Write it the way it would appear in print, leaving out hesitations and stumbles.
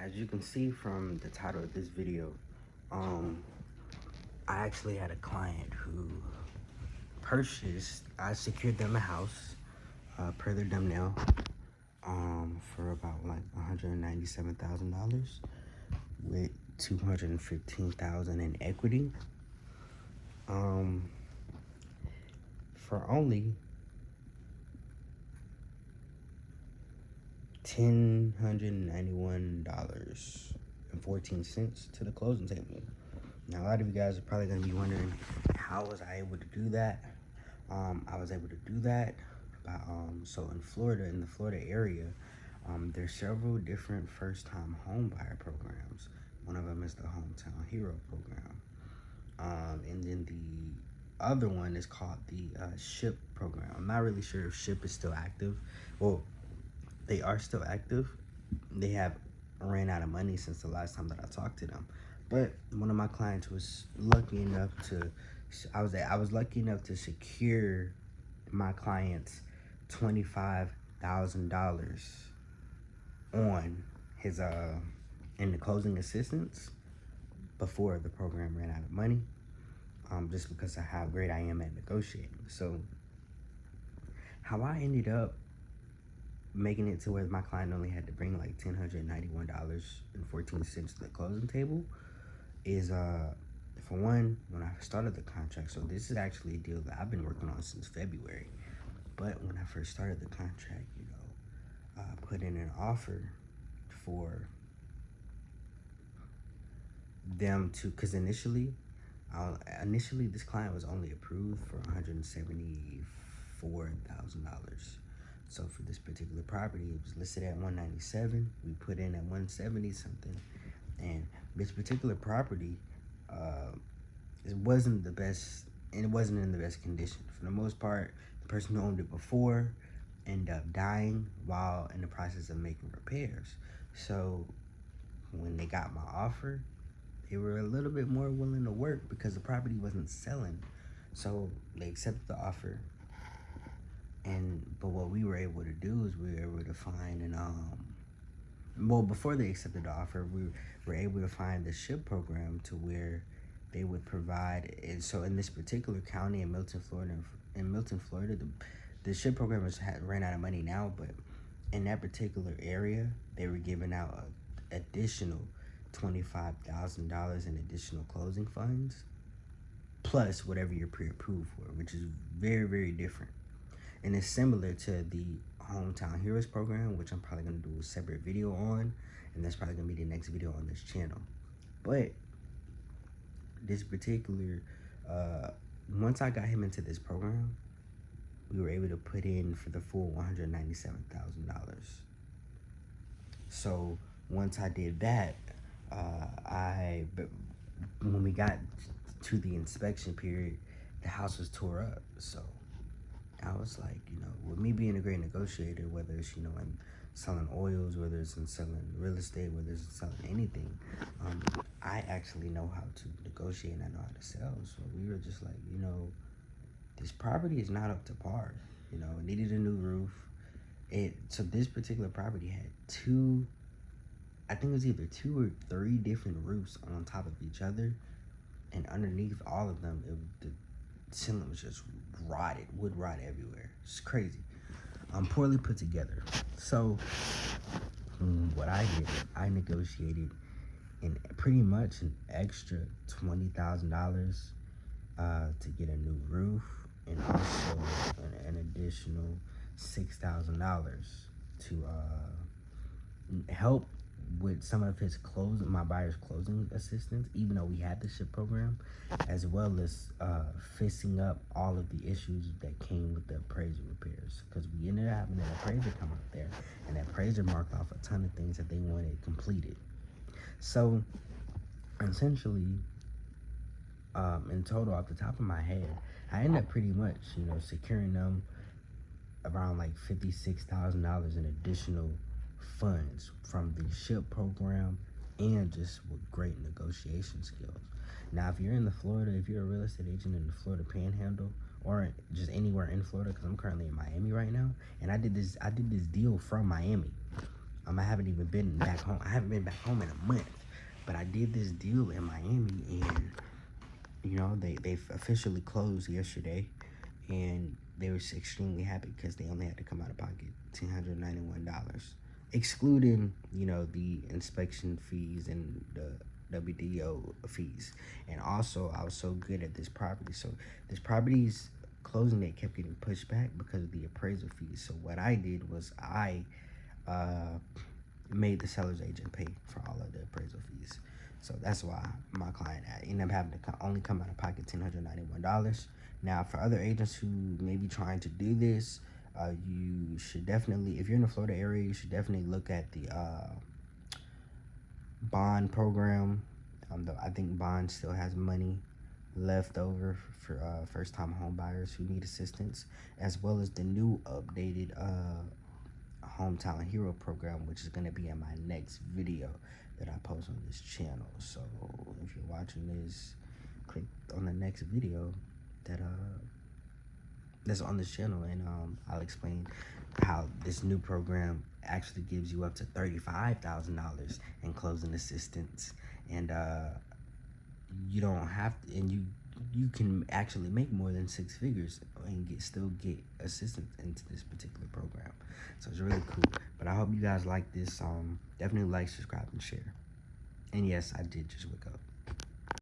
As you can see from the title of this video, I actually had a client who purchased, I secured them a house per their thumbnail for about like $197,000 with $215,000 in equity for only $1,091.14 to the closing table. Now, a lot of you guys are probably going to be wondering, how was I able to do that? I was able to do that by, so in Florida, in the Florida area, there's several different first-time home buyer programs. One of them is the Hometown Hero program. And then the other one is called the SHIP program. I'm not really sure if SHIP is still active. Well, they are still active. They have ran out of money since the last time that I talked to them. But one of my clients was lucky enough to, I was lucky enough to secure my client's $25,000 on his in the closing assistance before the program ran out of money. Just because of how great I am at negotiating. So how I ended up making it to where my client only had to bring like $1,091.14 to the closing table is for one, when I started the contract. So this is actually a deal that I've been working on since February. But when I first started the contract, I put in an offer for them to, because initially this client was only approved for $174,000. So for this particular property, it was listed at 197. We put in at 170 something, and this particular property, it wasn't the best, and it wasn't in the best condition. For the most part, the person who owned it before ended up dying while in the process of making repairs. So when they got my offer, they were a little bit more willing to work because the property wasn't selling. So they accepted the offer. But what we were able to do is we were able to find before they accepted the offer, we were able to find the SHIP program to where they would provide. And so in this particular county in Milton, Florida, the SHIP program ran out of money now, but in that particular area, they were giving out additional $25,000 in additional closing funds, plus whatever you're pre-approved for, which is very, very different. And it's similar to the Hometown Heroes program, which I'm probably going to do a separate video on, and that's probably going to be the next video on this channel. But this particular, once I got him into this program, we were able to put in for the full $197,000. So once I did that, when we got to the inspection period, the house was tore up. So I was like, with me being a great negotiator, whether it's, in selling oils, whether it's in selling real estate, whether it's in selling anything, I actually know how to negotiate and I know how to sell. So we were just like, this property is not up to par. It needed a new roof. So this particular property had I think it was either 2 or 3 different roofs on top of each other, and underneath all of them, the ceiling was just rotted, wood rot everywhere. It's crazy. Poorly put together. So what I did, I negotiated pretty much an extra $20,000 to get a new roof, and also an additional $6,000 to help with some of my buyer's closing assistance, even though we had the SHIP program, as well as fixing up all of the issues that came with the appraiser repairs, because we ended up having an appraiser come out there, and that appraiser marked off a ton of things that they wanted completed. So essentially, in total, off the top of my head, I ended up pretty much, securing them around like $56,000 in additional funds from the SHIP program, and just with great negotiation skills. Now, if you're in Florida, if you're a real estate agent in the Florida Panhandle, or just anywhere in Florida, because I'm currently in Miami right now, and I did this deal from Miami. I haven't even been back home. I haven't been back home in a month, but I did this deal in Miami, and they've officially closed yesterday, and they were extremely happy because they only had to come out of pocket $1,091, excluding the inspection fees and the WDO fees. And also, I was so good at this property, so this property's closing date kept getting pushed back because of the appraisal fees. So what I did was I uh, made the seller's agent pay for all of the appraisal fees. So that's why my client ended up having to only come out of pocket $1,091. Now, for other agents who may be trying to do this, you should definitely, if you're in the Florida area, you should definitely look at the bond program. I think bond still has money left over for first-time home buyers who need assistance, as well as the new updated Home Talent Hero program, which is going to be in my next video that I post on this channel. So if you're watching this, click on the next video that's on this channel, and I'll explain how this new program actually gives you up to $35,000 in closing assistance, and you don't have to, and you can actually make more than 6 figures and still get assistance into this particular program. So it's really cool. But I hope you guys like this. Definitely like, subscribe, and share. And yes, I did just wake up.